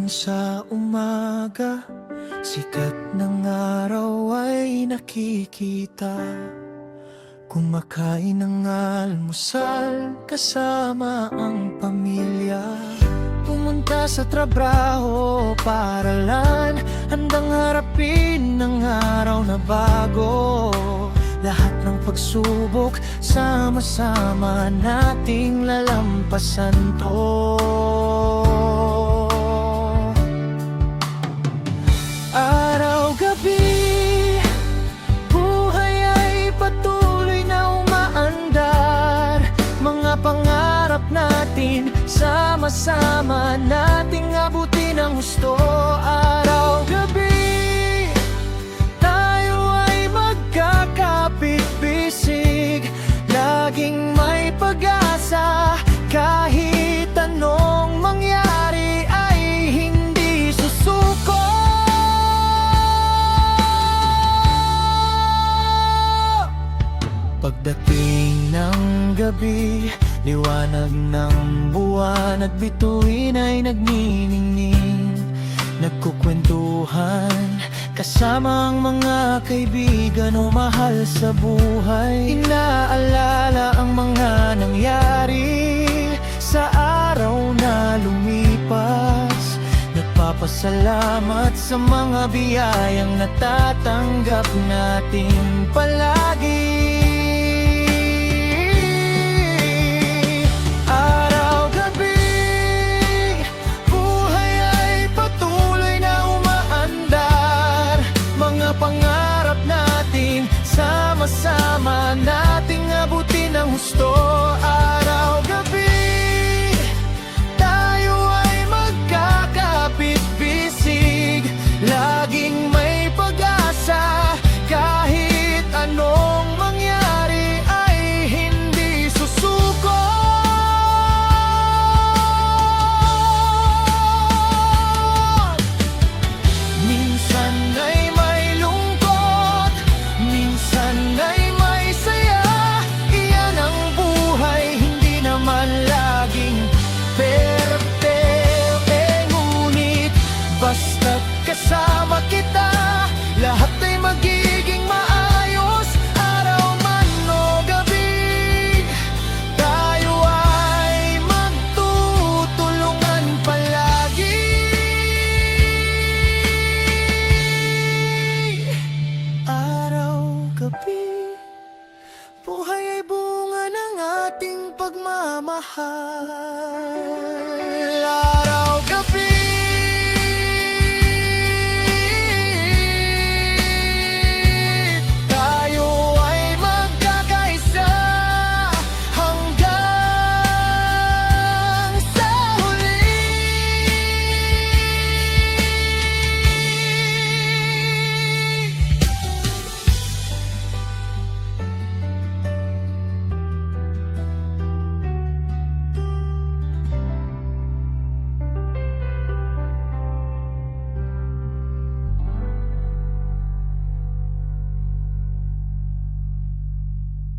sa umaga, sikat ng araw ay nakikita. Kumakain ng almusal kasama ang pamilya. Pumunta sa trabaho, paaralan, handang harapin ng araw na bago. Lahat ng pagsubok, sama-sama nating lalampasan to. Araw-gabi, buhay ay patuloy na umaandar. Mga pangarap natin, sama-sama nating abutin ang husto. Araw-gabi, bisig, laging may pag-asa. Kahit anong mangyari ay hindi susuko. Pagdating ng gabi, liwanag ng buwan at bituin ay nagniningning. Nagkukwentuhan kasama ang mga kaibigan o mahal sa buhay. Inaalala ang mga nangyari sa araw na lumipas. Nagpapasalamat sa mga biyayang natatanggap natin palagi. Pangarap natin, sama-sama